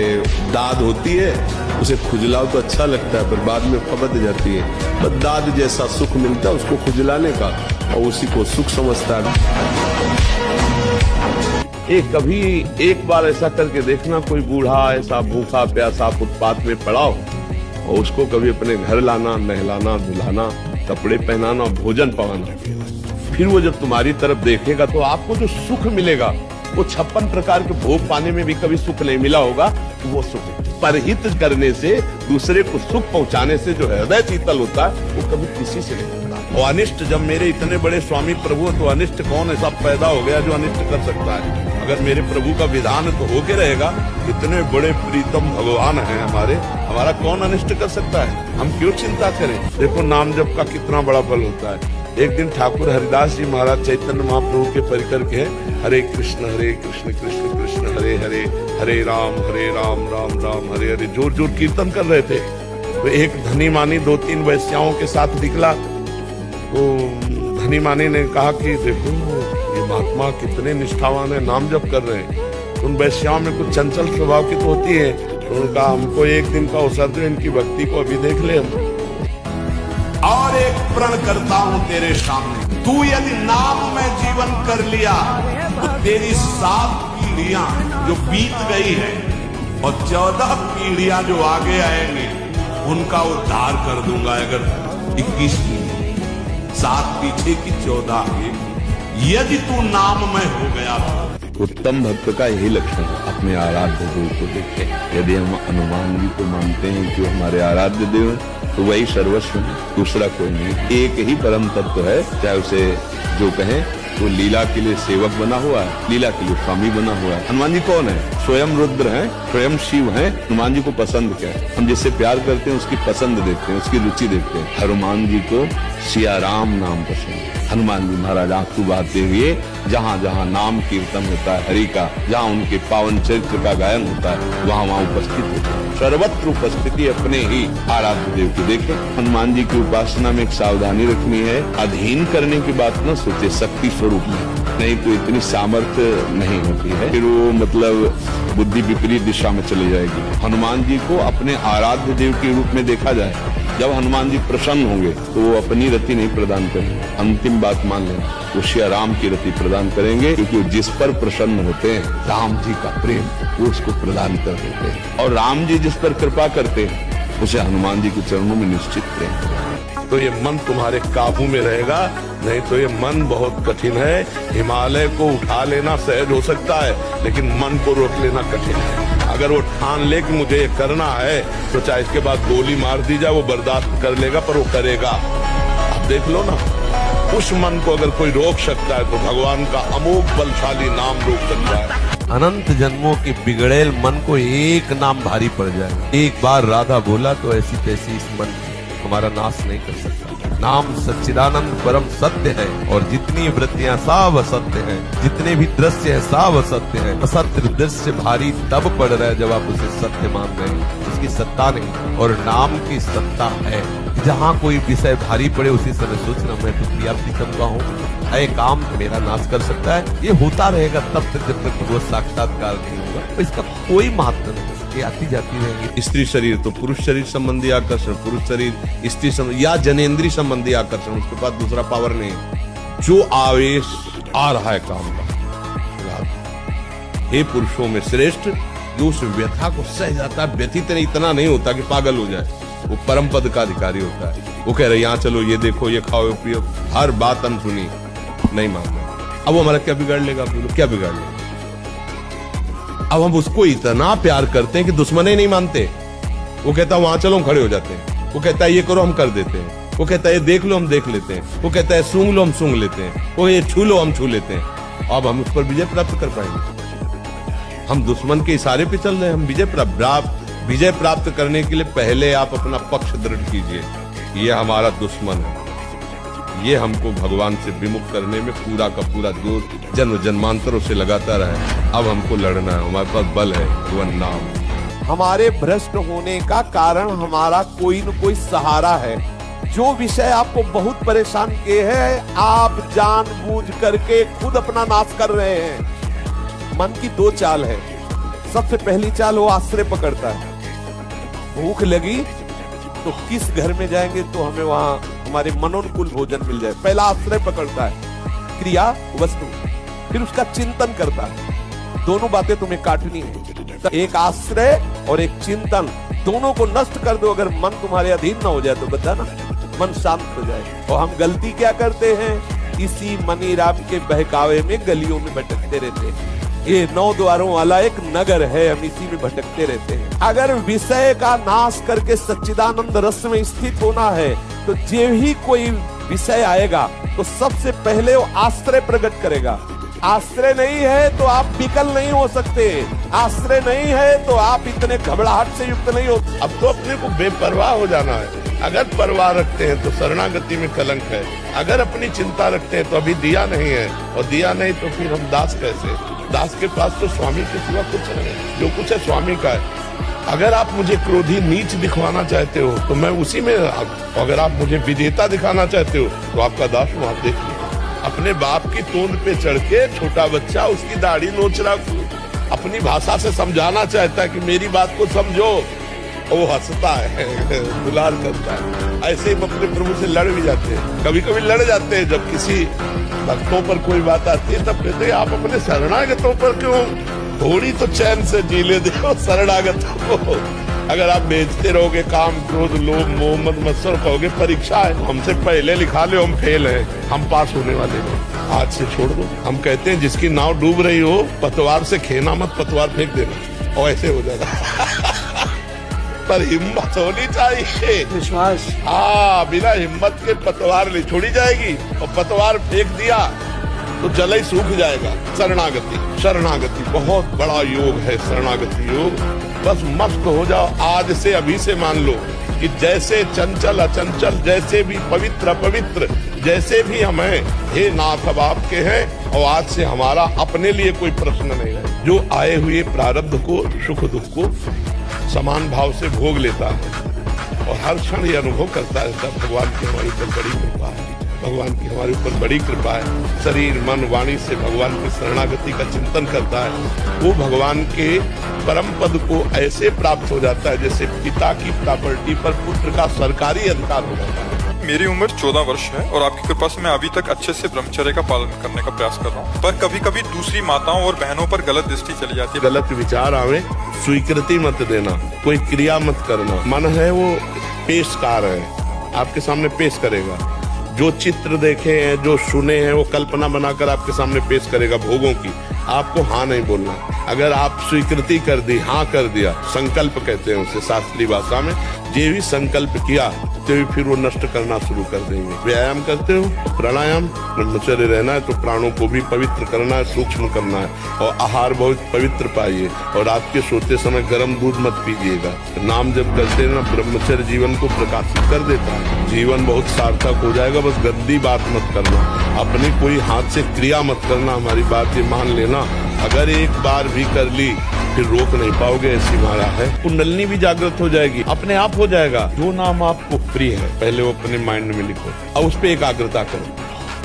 दाद होती है, उसे खुजलाओ तो अच्छा लगता है पर बाद में फबद जाती है। बस दाद जैसा सुख मिलता है उसको खुजलाने का, और उसी को सुख समझता है। कभी एक बार ऐसा करके देखना, कोई बूढ़ा ऐसा भूखा प्यासा फुटपाथ में पड़ा हो और उसको कभी अपने घर लाना, नहलाना, धुलाना, कपड़े पहनाना, भोजन पवाना। फिर वो जब तुम्हारी तरफ देखेगा तो आपको जो सुख मिलेगा वो 56 प्रकार के भोग पाने में भी कभी सुख नहीं मिला होगा, वो सुख परहित करने से, दूसरे को सुख पहुंचाने से जो हृदय शीतल होता है वो कभी किसी से नहीं होता। और अनिष्ट, जब मेरे इतने बड़े स्वामी प्रभु, तो अनिष्ट कौन ऐसा पैदा हो गया जो अनिष्ट कर सकता है? अगर मेरे प्रभु का विधान तो होके रहेगा, इतने बड़े प्रीतम भगवान हैं हमारे, हमारा कौन अनिष्ट कर सकता है? हम क्यों चिंता करें? देखो नाम जप का कितना बड़ा बल होता है। एक दिन ठाकुर हरिदास जी महाराज चैतन्य महाप्रभु के परिकर के हरे कृष्ण कृष्ण कृष्ण हरे हरे, हरे राम राम राम हरे हरे जोर जोर कीर्तन कर रहे थे। तो एक धनी मानी 2-3 वैश्याओं के साथ निकला। तो धनी मानी ने कहा कि देखो ये महात्मा कितने निष्ठावान है, नाम जप कर रहे हैं। उन वैश्याओं में कुछ चंचल स्वभाव की तो होती है। तो उनका हमको एक दिन का अवसर दो, इनकी भक्ति को अभी देख ले हम। और एक प्रण करता हूं तेरे सामने, तू यदि नाम में जीवन कर लिया तो तेरी 7 पीढ़ियां जो बीत गई है और 14 पीढ़ियां जो आगे आएंगे उनका उद्धार कर दूंगा। अगर 21 पीढ़ी, 7 पीछे की 14 आगे, यदि तू नाम में हो गया तो। उत्तम भक्त का यही लक्षण है, अपने आराध्य देव को देखें। यदि हम हनुमान जी को मानते हैं कि हमारे आराध्य देव हैं, तो वही सर्वस्व है, दूसरा कोई नहीं। एक ही परम तत्व है, चाहे उसे जो कहें। तो लीला के लिए सेवक बना हुआ है, लीला के लिए स्वामी बना हुआ है। हनुमान जी कौन है? स्वयं रुद्र हैं, स्वयं शिव हैं। हनुमान जी को पसंद क्या है? हम जिससे प्यार करते हैं उसकी पसंद देखते हैं, उसकी रुचि देखते हैं। हनुमान जी को सिया राम नाम पसंद है। हनुमान जी महाराज आंसू बहाते हुए जहाँ जहाँ नाम कीर्तन होता है हरि का, जहाँ उनके पावन चरित्र का गायन होता है, वहाँ वहाँ उपस्थित होते हैं। सर्वत्र उपस्थिति अपने ही आराध्य देव की देखें। हनुमान जी की उपासना में एक सावधानी रखनी है, अधीन करने की बात न सोचे, शक्ति स्वरूप में, नहीं तो इतनी सामर्थ्य नहीं होती है, फिर वो मतलब बुद्धि विपरीत दिशा में चली जाएगी। हनुमान जी को अपने आराध्य देव के रूप में देखा जाए। जब हनुमान जी प्रसन्न होंगे तो वो अपनी रति नहीं प्रदान करेंगे, अंतिम बात मान लेना, वो श्री राम की रति प्रदान करेंगे, क्योंकि जिस पर प्रसन्न होते हैं राम जी का प्रेम वो उसको प्रदान कर देते हैं। और राम जी जिस पर कृपा करते हैं उसे हनुमान जी के चरणों में निश्चित प्रेम। तो ये मन तुम्हारे काबू में रहेगा, नहीं तो ये मन बहुत कठिन है। हिमालय को उठा लेना सहज हो सकता है, लेकिन मन को रोक लेना कठिन है। अगर वो ठान ले कि मुझे ये करना है, तो चाहे इसके बाद गोली मार दी जाए वो बर्दाश्त कर लेगा, पर वो करेगा। अब देख लो ना, उस मन को अगर कोई रोक सकता है तो भगवान का अमोघ बलशाली नाम रोक सकता है। अनंत जन्मों के बिगड़ेल मन को एक नाम भारी पड़ जाएगा। एक बार राधा बोला तो ऐसी तैसी इस मन हमारा नाश नहीं कर सकता। नाम सच्चिदानंद परम सत्य है, और जितनी वृत्तियां सब असत्य हैं, जितने भी दृश्य है सब असत्य है। असत्य दृश्य भारी तब पड़ रहा है जब आप उसे सत्य मान रहे हैं, उसकी सत्ता नहीं, और नाम की सत्ता है। जहाँ कोई विषय भारी पड़े उसी समय सोचना मैं तो प्रियाप्तिकम का हूँ, है काम मेरा नाश कर सकता है। ये होता रहेगा तब तक जब तक वो साक्षात्कार नहीं होगा, तो इसका कोई महत्व नहीं, ये आती जाती रहेगी। स्त्री शरीर तो पुरुष शरीर संबंधी आकर्षण, पुरुष शरीर स्त्री संबंधी या जनेंद्रीय संबंधी आकर्षण, उसके पास दूसरा पावर नहीं। जो आवेश आ रहा है काम का, हे पुरुषों में श्रेष्ठ जो उस व्यथा को सह जाता है, व्यथित इतना नहीं होता कि पागल हो जाए, वो परम पद का अधिकारी होता है। वो कह रहे यहाँ चलो, ये देखो, ये खाओ, पियो, हर बात अनसुनी नहीं मानना। अब वो हमारा क्या बिगाड़ लेगा? बोलो क्या बिगाड़ लेगा? अब हम उसको इतना प्यार करते हैं कि दुश्मन ही नहीं मानते। वो कहता है वहां चलो, हम खड़े हो जाते हैं। वो कहता है ये करो, हम कर देते हैं। वो कहता है ये देख लो, हम देख लेते हैं। वो कहता है सूंघ लो, हम सूंघ लेते हैं। वो ये छू लो, हम छू लेते हैं। अब हम उस पर विजय प्राप्त कर पाएंगे? हम दुश्मन के इशारे पे चल रहे हैं। हम विजय प्राप्त करने के लिए पहले आप अपना पक्ष दृढ़ कीजिए, ये हमारा दुश्मन है, ये हमको भगवान से विमुख करने में पूरा का पूरा जोर जन्म जन्मांतरों से लगाता रहे। अब हमको लड़ना है, हमारे पास बल है, वो नाम। हमारे भ्रष्ट होने का कारण हमारा कोई न कोई सहारा है। जो विषय आपको बहुत परेशान किए हैं, आप जानबूझ करके खुद अपना नाश कर रहे हैं। मन की 2 चाल है। सबसे पहली चाल वो आश्रय पकड़ता है। भूख लगी तो किस घर में जाएंगे तो हमें वहां हमारे मनोनुकूल भोजन मिल जाए, पहला आश्रय पकड़ता है, क्रिया वस्तु। फिर उसका चिंतन करता है। दोनों बातें तुम्हें काटनी है, एक आश्रय और एक चिंतन, दोनों को नष्ट कर दो। अगर मन तुम्हारे अधीन ना हो जाए तो बताना, मन शांत हो जाए। और हम गलती क्या करते हैं? इसी मनी राम के बहकावे में गलियों में भटकते रहते हैं। ये 9 द्वारों वाला एक नगर है, हम इसी में भटकते रहते हैं। अगर विषय का नाश करके सच्चिदानंद रस में स्थित होना है तो जो ही कोई विषय आएगा तो सबसे पहले वो आश्रय प्रकट करेगा। आश्रय नहीं है तो आप विकल नहीं हो सकते, आश्रय नहीं है तो आप इतने घबराहट से युक्त नहीं हो। अब तो अपने को बेपरवाह हो जाना है। अगर परवाह रखते हैं तो शरणागति में कलंक है, अगर अपनी चिंता रखते हैं तो अभी दिया नहीं है, और दिया नहीं तो फिर हम दास कैसे? दास के पास तो स्वामी के सिवा कुछ नहीं, जो कुछ है स्वामी का है। अगर आप मुझे क्रोधी नीच दिखवाना चाहते हो तो मैं उसी में, अगर आप मुझे विजेता दिखाना चाहते हो तो आपका दास हूं। आप देखिए अपने बाप की तोंद पे चढ़ के छोटा बच्चा उसकी दाढ़ी नोच रहा, अपनी भाषा से समझाना चाहता है कि मेरी बात को समझो, वो हंसता है, दुलार करता है। ऐसे ही अपने प्रभु से लड़ भी जाते हैं, कभी कभी लड़ जाते हैं। जब किसी भक्तों पर कोई बात आती है तब कहते हैं आप अपने शरणागतों पर क्यों, थोड़ी तो चैन से जी ले दो शरणागतों को। अगर आप बेचते रहोगे काम क्रोध लोभ मोह मद मत्सर, कहोगे परीक्षा है, हमसे पहले लिखा लो हम फेल हैं, हम पास होने वाले नहीं, आज से छोड़ दो। हम कहते हैं जिसकी नाव डूब रही हो पतवार से खेना मत, पतवार फेंक देना, और ऐसे हो जाएगा। पर हिम्मत होनी चाहिए, विश्वास। हाँ, बिना हिम्मत के पतवार ले छोड़ी जाएगी, और पतवार फेंक दिया तो जल ही सूख जाएगा। शरणागति, शरणागति बहुत बड़ा योग है, शरणागति योग। बस मस्त हो जाओ आज से, अभी से मान लो कि जैसे चंचल अचंचल, जैसे भी पवित्र अपवित्र, जैसे भी हम हैं, हे नाथ अब आपके हैं, और आज से हमारा अपने लिए कोई प्रश्न नहीं है। जो आए हुए प्रारब्ध को, सुख दुख को समान भाव से भोग लेता है और हर क्षण ये अनुभव करता है तब भगवान की हमारे ऊपर बड़ी कृपा है, भगवान की हमारे ऊपर बड़ी कृपा है। शरीर मन वाणी से भगवान की शरणागति का चिंतन करता है, वो भगवान के परम पद को ऐसे प्राप्त हो जाता है जैसे पिता की प्रॉपर्टी पर पुत्र का सरकारी अधिकार हो जाता है। मेरी उम्र 14 वर्ष है और आपकी कृपा से मैं अभी तक अच्छे से ब्रह्मचर्य का पालन करने का प्रयास कर रहा हूँ, पर कभी कभी दूसरी माताओं और बहनों पर गलत दृष्टि चली जाती है। गलत विचार आवे, स्वीकृति मत देना, कोई क्रिया मत करना। मन है वो पेशकार है, आपके सामने पेश करेगा। जो चित्र देखे हैं, जो सुने हैं, वो कल्पना बनाकर आपके सामने पेश करेगा भोगों की। आपको हाँ नहीं बोलना। अगर आप स्वीकृति कर दी, हाँ कर दिया, संकल्प कहते हैं उसे शास्त्रीय भाषा में, जे भी संकल्प किया तो फिर वो नष्ट करना शुरू कर देंगे। व्यायाम करते हो, प्राणायाम, ब्रह्मचर्य रहना है तो प्राणों को भी पवित्र करना है, सूक्ष्म करना है, और आहार बहुत पवित्र पाइए, और रात के सोते समय गर्म दूध मत पीजिएगा। नाम जब करते हैं ना, ब्रह्मचर्य जीवन को प्रकाशित कर देता है, जीवन बहुत सार्थक हो जाएगा। बस गंदी बात मत करना, अपनी कोई हाथ से क्रिया मत करना, हमारी बात ये मान लेना। अगर एक बार भी कर ली फिर रोक नहीं पाओगे, ऐसी माया है। कुंडलनी भी जागृत हो जाएगी, अपने आप हो जाएगा। जो नाम आपको प्रिय है पहले वो अपने माइंड में लिखो और उस पर एकाग्रता करो,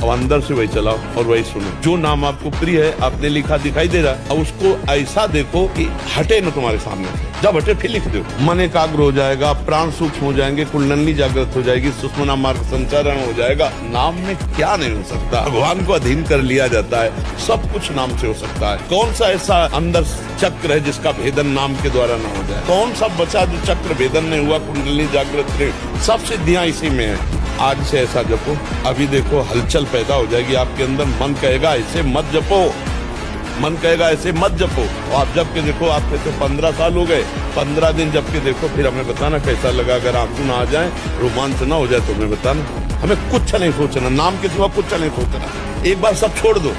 और अंदर से वही चलाओ और वही सुनो। जो नाम आपको प्रिय है, आपने लिखा दिखाई दे रहा है, और उसको ऐसा देखो कि हटे न तुम्हारे सामने से। जब हटे फिर लिख दो, मन एकाग्र हो जाएगा, प्राण सूक्ष्म हो जाएंगे, कुंडली जागृत हो जाएगी, सुषुम्ना मार्ग संचारण हो जाएगा। नाम में क्या नहीं हो सकता, भगवान को अधीन कर लिया जाता है, सब कुछ नाम से हो सकता है। कौन सा ऐसा अंदर चक्र है जिसका भेदन नाम के द्वारा न हो जाए? कौन सा बचा जो चक्र भेदन नहीं हुआ, कुंडली जागृत नहीं? सब सिद्धियां इसी में है। आज से ऐसा जपो, अभी देखो हलचल पैदा हो जाएगी आपके अंदर। मन कहेगा ऐसे मत जपो, मन कहेगा ऐसे मत जपो, और आप जब के देखो, आपके तो 15 साल हो गए, 15 दिन जब के देखो, फिर हमें बताना कैसा लगा। अगर आंसू ना आ जाए, रोमांच ना हो जाए तो हमें बताना। हमें कुछ नहीं सोचना, नाम के सिवा कुछ नहीं सोचना। एक बार सब छोड़ दो,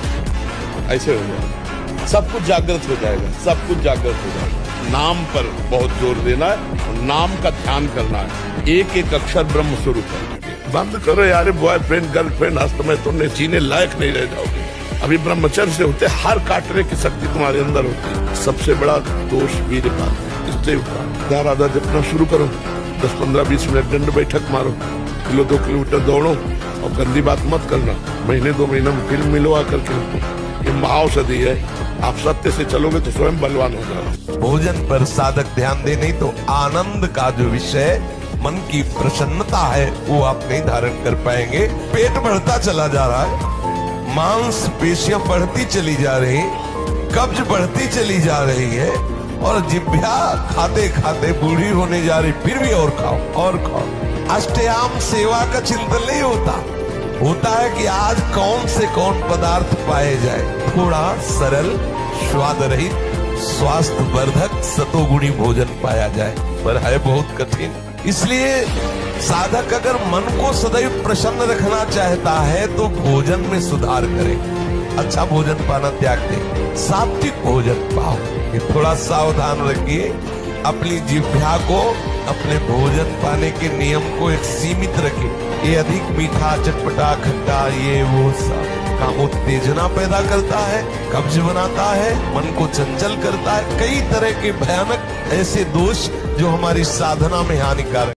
ऐसे हो जाएगा, सब कुछ जागृत हो जाएगा, सब कुछ जागृत हो जाएगा। नाम पर बहुत जोर देना है, नाम का ध्यान करना है, एक एक अक्षर ब्रह्म स्वरूप है। बंद करो यार बॉयफ्रेंड गर्लफ्रेंड, हस्त में तुमने जीने लायक नहीं रह जाओगे। अभी ब्रह्मचर्य से होते हार काटने की शक्ति तुम्हारे अंदर होती है। सबसे बड़ा दोष वीरपात, इससे आधा आधा जपना शुरू करो, 10, 15, 20 मिनट दंड बैठक मारो, 1-2 किलोमीटर दौड़ो, और गंदी बात मत करना। महीने 2 महीने में फिर मिलो आकर के, ये महाऔषधि है। आप सत्य से चलोगे तो स्वयं बलवान हो जाओगे। भोजन पर साधक ध्यान दे, नहीं तो आनंद का जो विषय मन की प्रसन्नता है वो आप नहीं धारण कर पाएंगे। पेट बढ़ता चला जा रहा है, मांस पेशियां बढ़ती चली जा रही, कब्ज बढ़ती चली जा रही है, और जिह्वा खाते खाते बूढ़ी होने जा रही, फिर भी और खाओ और खाओ। अष्टयाम सेवा का चिंतन नहीं होता है कि आज कौन से कौन पदार्थ पाए जाए। थोड़ा सरल स्वाद रहित स्वास्थ्य वर्धक सतोगुणी भोजन पाया जाए, पर है बहुत कठिन। इसलिए साधक अगर मन को सदैव प्रसन्न रखना चाहता है तो भोजन में सुधार करे, अच्छा भोजन पाना त्याग दे, सात्विक भोजन पाओ। ये थोड़ा सावधान रखिए, अपनी जिह्वा को, अपने भोजन पाने के नियम को एक सीमित रखे। ये अधिक मीठा, चटपटा, खट्टा, ये वो सब कामोत्तेजना पैदा करता है, कब्ज बनाता है, मन को चंचल करता है, कई तरह के भयानक ऐसे दोष जो हमारी साधना में हानिकारक